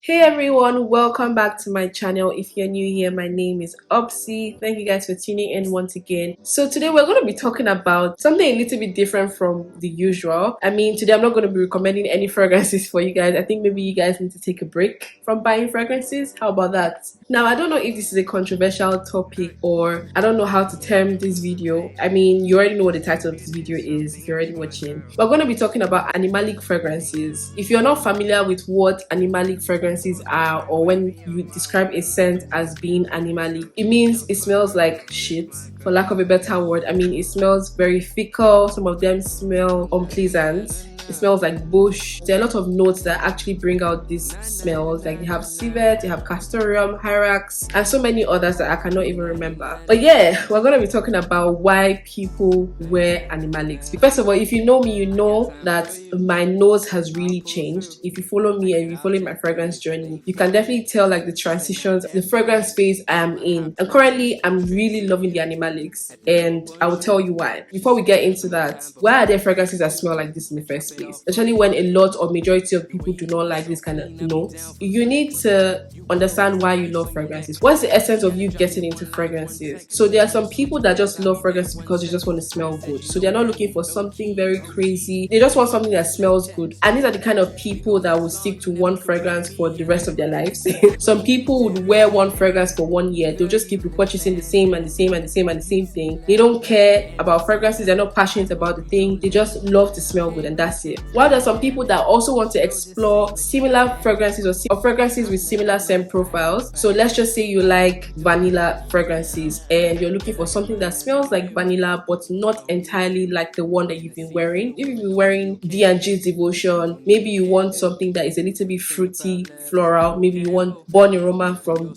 Hey everyone, welcome back to my channel. If you're new here, my name is Obsy. Thank you guys for tuning in once again. So today we're going to be talking about something a little bit different from the usual. Today I'm not going to be recommending any fragrances for you guys. I think maybe you guys need to take a break from buying fragrances. How about that? Now, I don't know if this is a controversial topic or I don't know how to term this video. You already know what the title of this video is if you're already watching. We're going to be talking about animalic fragrances. If you're not familiar with what animalic fragrances are, or when you describe a scent as being animalic, it means it smells like shit, for lack of a better word. It smells very fickle. Some of them smell unpleasant. It smells like bush. There are a lot of notes that actually bring out these smells. Like you have civet, you have castoreum, hyrax, and so many others that I cannot even remember. But yeah, we're going to be talking about why people wear animalics. First of all, if you know me, you know that my nose has really changed. If you follow me and you follow my fragrance journey, you can definitely tell like the transitions, the fragrance phase I am in. And currently, I'm really loving the animalics, and I will tell you why. Before we get into that, why are there fragrances that smell like this in the first place? Especially when a lot or majority of people do not like this kind of notes. You need to understand why you love fragrances. What's the essence of you getting into fragrances? So there are some people that just love fragrances because they just want to smell good. So they're not looking for something very crazy. They just want something that smells good. And these are the kind of people that will stick to one fragrance for the rest of their lives. Some people would wear one fragrance for 1 year. They'll just keep repurchasing the same and the same and the same and the same thing. They don't care about fragrances. They're not passionate about the thing. They just love to smell good, and that's it. While there are some people that also want to explore similar fragrances or fragrances with similar scent profiles. So let's just say you like vanilla fragrances and you're looking for something that smells like vanilla but not entirely like the one that you've been wearing. If you've been wearing D&G's Devotion, maybe you want something that is a little bit fruity, floral. Maybe you want Bon Aroma from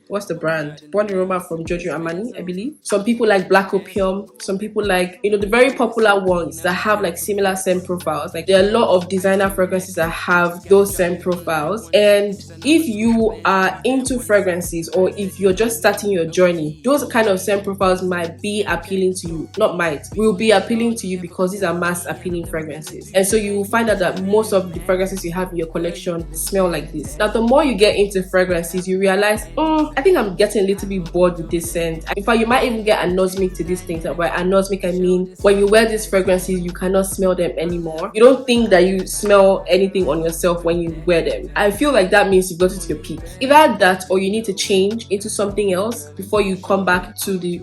what's the brand? Bon Aroma from Giorgio Armani, I believe. Some people like Black Opium. Some people like, the very popular ones that have like similar scent profiles. Like there are a lot of designer fragrances that have those scent profiles. And if you are into fragrances, or if you're just starting your journey, those kind of scent profiles might be appealing to you. Not might, will be appealing to you because these are mass appealing fragrances. And so you will find out that most of the fragrances you have in your collection smell like this. Now, the more you get into fragrances, you realize, I think I'm getting a little bit bored with this scent. In fact, you might even get anosmic to these things. By anosmic, I mean when you wear these fragrances, you cannot smell them anymore. You don't think that you smell anything on yourself when you wear them. I feel like that means you've got to your peak. Either that, or you need to change into something else before you come back to the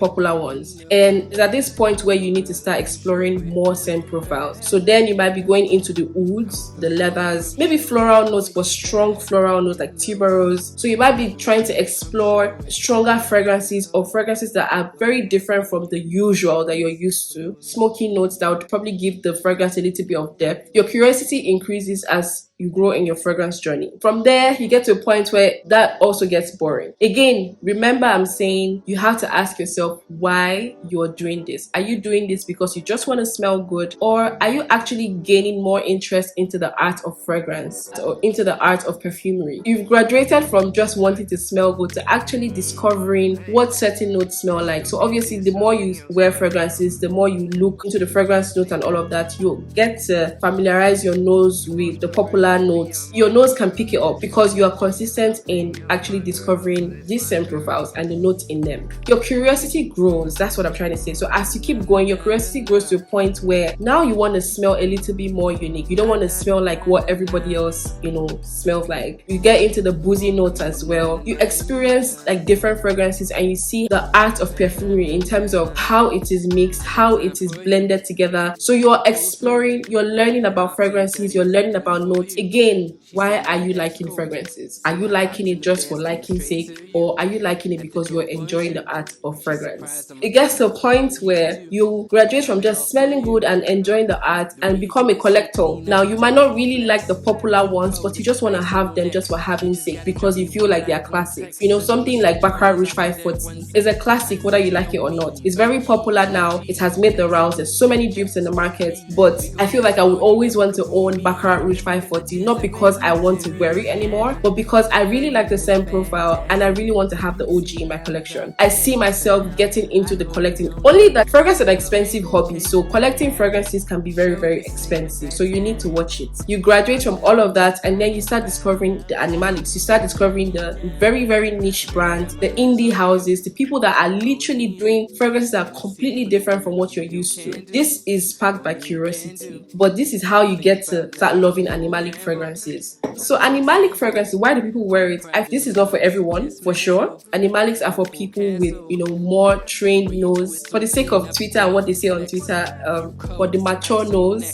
popular ones. And it's at this point where you need to start exploring more scent profiles. So then you might be going into the woods, the leathers, maybe floral notes, but strong floral notes like tuberose. So you might be trying to explore stronger fragrances, or fragrances that are very different from the usual that you're used to. Smoky notes that would probably give the fragrance a little bit of depth. Your curiosity increases as you grow in your fragrance journey. From there, you get to a point where that also gets boring. Again, remember I'm saying you have to ask yourself why you're doing this. Are you doing this because you just want to smell good, or are you actually gaining more interest into the art of fragrance or into the art of perfumery? You've graduated from just wanting to smell good to actually discovering what certain notes smell like. So obviously, the more you wear fragrances, the more you look into the fragrance notes and all of that, you'll get to familiarize your nose with the popular notes. Your nose can pick it up because you are consistent in actually discovering these scent profiles and the notes in them. Your curiosity grows. That's what I'm trying to say. So as you keep going, your curiosity grows to a point where now you want to smell a little bit more unique. You don't want to smell like what everybody else smells like. You get into the boozy notes as well. You experience like different fragrances, and you see the art of perfumery in terms of how it is mixed, how it is blended together. So you're exploring, you're learning about fragrances, you're learning about notes. Again, why are you liking fragrances? Are you liking it just for liking sake, or are you liking it because you're enjoying the art of fragrance? It gets to a point where you graduate from just smelling good and enjoying the art and become a collector. Now, you might not really like the popular ones, but you just want to have them just for having sake because you feel like they're classics. Something like Baccarat Rouge 540 is a classic whether you like it or not. It's very popular now. It has made the rounds. There's so many dupes in the market, but I feel like I would always want to own Baccarat Rouge 540 body, not because I want to wear it anymore, but because I really like the scent profile and I really want to have the OG in my collection. I see myself getting into the collecting. Only that fragrance is an expensive hobby, so collecting fragrances can be very, very expensive. So you need to watch it. You graduate from all of that and then you start discovering the Animalics. You start discovering the very, very niche brands, the indie houses, the people that are literally doing fragrances that are completely different from what you're used to. This is sparked by curiosity, but this is how you get to start loving Animalic fragrances. So Animalic fragrances, why do people wear it? This is not for everyone, for sure. Animalics are for people with, more trained nose. For the sake of Twitter and what they say on Twitter, for the mature nose,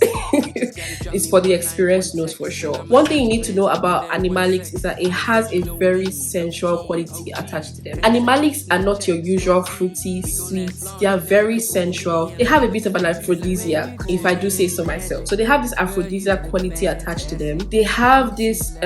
it's for the experienced nose for sure. One thing you need to know about Animalics is that it has a very sensual quality attached to them. Animalics are not your usual fruity, sweet. They are very sensual. They have a bit of an aphrodisiac, if I do say so myself. So they have this aphrodisiac quality attached to them. They have this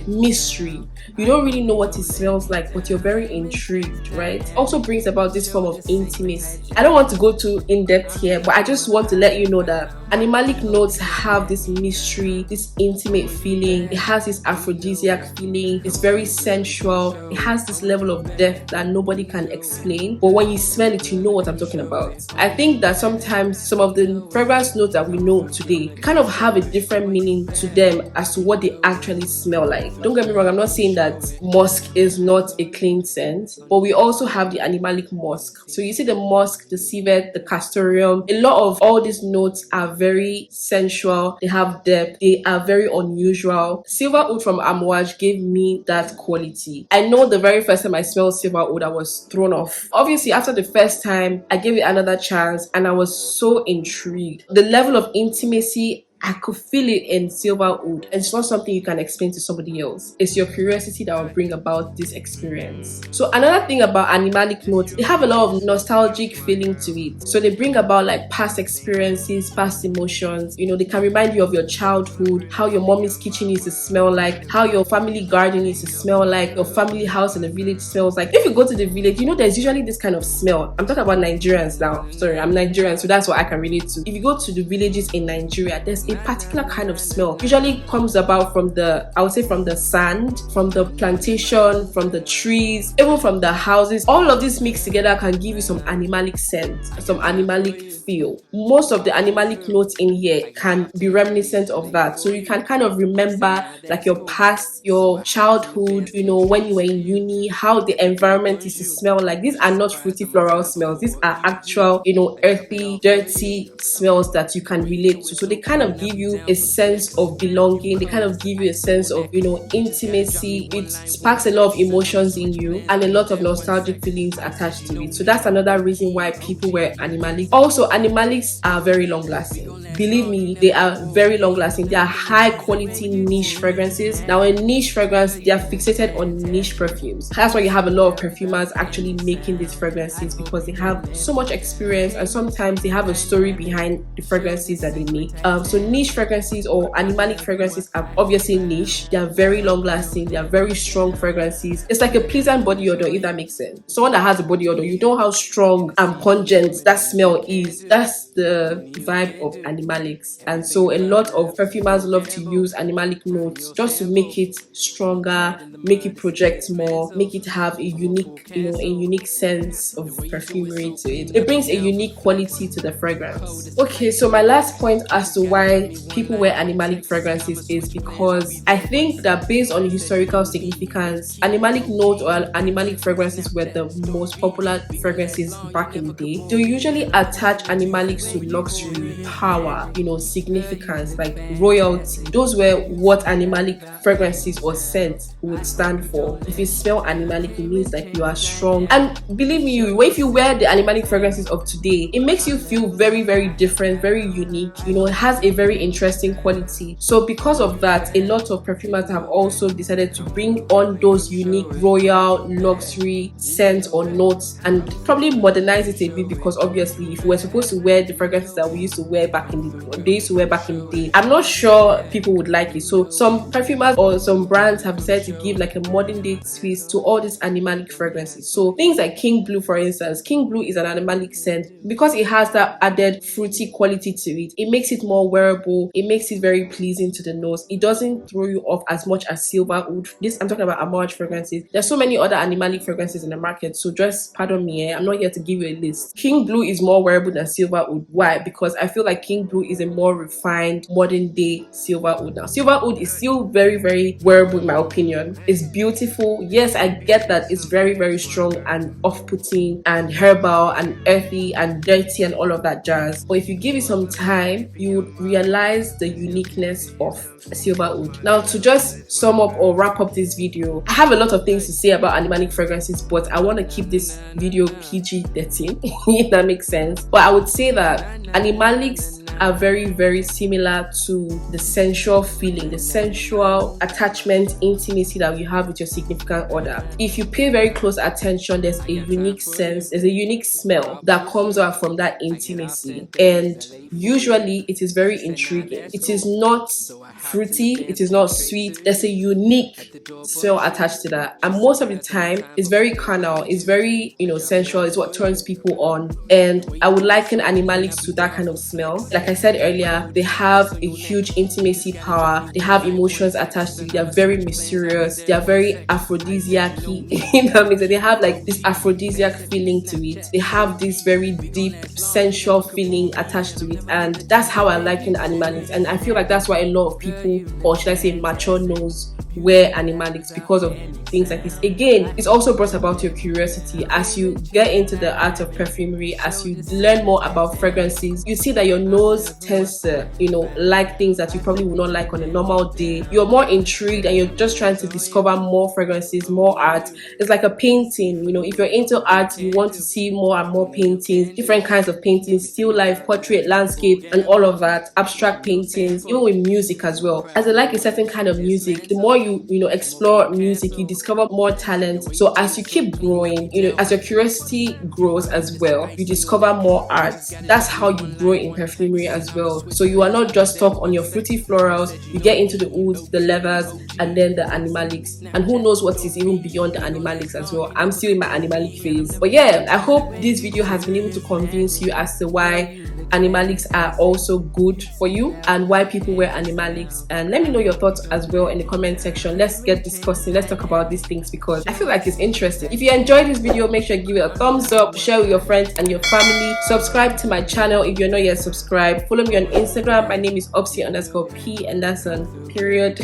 mystery. You don't really know what it smells like, but you're very intrigued, right? Also brings about this form of intimacy. I don't want to go too in-depth here, but I just want to let you know that Animalic notes have this mystery, this intimate feeling. It has this aphrodisiac feeling. It's very sensual. It has this level of depth that nobody can explain. But when you smell it, you know what I'm talking about. I think that sometimes some of the fragrance notes that we know today kind of have a different meaning to them as to what they actually smell like. Don't get me wrong, I'm not saying that musk is not a clean scent, but we also have the Animalic musk. So you see the musk, the civet, the castoreum. A lot of all these notes are very sensual. They have depth. They are very unusual. Silver oud from Amouage gave me that quality. I know the very first time I smelled silver oud, I was thrown off. Obviously, after the first time, I gave it another chance and I was so intrigued. The level of intimacy, I could feel it in silver oud. It's not something you can explain to somebody else. It's your curiosity that will bring about this experience. So another thing about Animalic notes, they have a lot of nostalgic feeling to it. So they bring about like past experiences, past emotions. They can remind you of your childhood, how your mommy's kitchen used to smell like, how your family garden used to smell like, your family house in the village smells like. If you go to the village, there's usually this kind of smell. I'm talking about Nigerians now. Sorry, I'm Nigerian, so that's what I can relate to. If you go to the villages in Nigeria, there's a particular kind of smell. Usually comes about from the sand, from the plantation, from the trees, even from the houses. All of this mixed together can give you some Animalic scent, some Animalic feel. Most of the Animalic notes in here can be reminiscent of that. So you can kind of remember like your past, your childhood, when you were in uni, how the environment is to smell like. These are not fruity floral smells. These are actual, earthy, dirty smells that you can relate to. So they kind of give you a sense of belonging. They kind of give you a sense of, intimacy. It sparks a lot of emotions in you and a lot of nostalgic feelings attached to it. So that's another reason why people wear Animalic. Also, Animalics are very long lasting. Believe me, they are very long lasting. They are high quality niche fragrances. Now a niche fragrance, they are fixated on niche perfumes. That's why you have a lot of perfumers actually making these fragrances, because they have so much experience and sometimes they have a story behind the fragrances that they make. So niche fragrances or Animalic fragrances are obviously niche. They are very long lasting. They are very strong fragrances. It's like a pleasant body odor, if that makes sense. Someone that has a body odor, you know how strong and pungent that smell is. That's the vibe of Animalics. And so a lot of perfumers love to use Animalic notes just to make it stronger, make it project more, make it have a unique sense of perfumery to it. It brings a unique quality to the fragrance. Okay, so my last point as to why people wear Animalic fragrances is because I think that based on historical significance, Animalic notes or Animalic fragrances were the most popular fragrances back in the day. They usually attach Animalics to luxury, power, significance, like royalty. Those were what Animalic fragrances or scent would stand for. If you smell Animalic, it means like you are strong. And believe me, if you wear the Animalic fragrances of today, it makes you feel very, very different, very unique. It has a very interesting quality. So because of that, a lot of perfumers have also decided to bring on those unique royal luxury scents or notes and probably modernize it a bit, because obviously if we're supposed to wear the fragrances that we used to wear back in the day, I'm not sure people would like it. So some perfumers or some brands have decided to give like a modern day twist to all these Animalic fragrances. So things like King Blue, for instance. King Blue is an Animalic scent. Because it has that added fruity quality to it, it makes it more wearable wearable. It makes it very pleasing to the nose. It doesn't throw you off as much as silver would. This, I'm talking about Amouage fragrances. There's so many other Animalic fragrances in the market, so just pardon me, I'm not here to give you a list. King Blue is more wearable than silver wood. Why? Because I feel like King Blue is a more refined modern day silver wood. Now silver wood is still very, very wearable in my opinion. It's beautiful. Yes, I get that it's very, very strong and off-putting and herbal and earthy and dirty and all of that jazz, but if you give it some time, you would realize the uniqueness of silver wood. Now, to just sum up or wrap up this video, I have a lot of things to say about Animalic fragrances, but I want to keep this video PG-13 if that makes sense. But I would say that Animalics are very, very similar to the sensual feeling, the sensual attachment, intimacy that you have with your significant other. If you pay very close attention, there's a unique sense, there's a unique smell that comes out from that intimacy, and usually it is very intriguing. It is not fruity, it is not sweet. There's a unique smell attached to that, and most of the time it's very carnal, it's very, you know, sensual. It's what turns people on, and I would liken Animalics to that kind of smell. Like I said earlier, they have a huge intimacy power, they have emotions attached to it, they are very mysterious, they are very aphrodisiac-y. They have like this aphrodisiac feeling to it, they have this very deep sensual feeling attached to it, and that's how I liken Animalics. And I feel like that's why a lot of people, or should I say mature nose, wear Animalics, because of things like this. Again, it's also brought about your curiosity. As you get into the art of perfumery, as you learn more about fragrances, you see that your nose tends to, you know, like things that you probably would not like on a normal day. You're more intrigued and you're just trying to discover more fragrances, more art. It's like a painting, you know, if you're into art, you want to see more and more paintings, different kinds of paintings, still life, portrait, landscape, and all of that, abstract paintings, even with music as well. As I like a certain kind of music, the more you know, explore music, you discover more talent. So as you keep growing, you know, as your curiosity grows as well, you discover more art. That's how you grow in perfumery as well. So you are not just stuck on your fruity florals, you get into the woods, the leathers, and then the Animalics, and who knows what is even beyond the Animalics as well. I'm still in my Animalic phase. But yeah, I hope this video has been able to convince you as to why Animalics are also good for you and why people wear Animalics. And let me know your thoughts as well in the comment section. Let's get discussing, let's talk about these things, because I feel like it's interesting. If you enjoyed this video, make sure you give it a thumbs up, share with your friends and your family, subscribe to my channel if you're not yet subscribed, follow me on Instagram. My name is Obsy_P, and that's on period.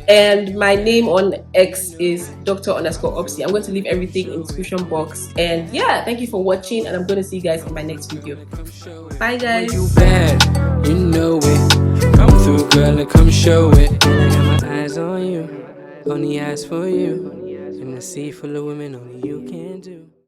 And my name on X is Dr_Obsy. I'm going to leave everything in the description box. And yeah, thank you for watching, and I'm going to see you guys in my next video. Bye guys. You bad, you know it. Come through, girl, and come show it. I got my eyes on you, only eyes for you. In a sea full of women, only you can do.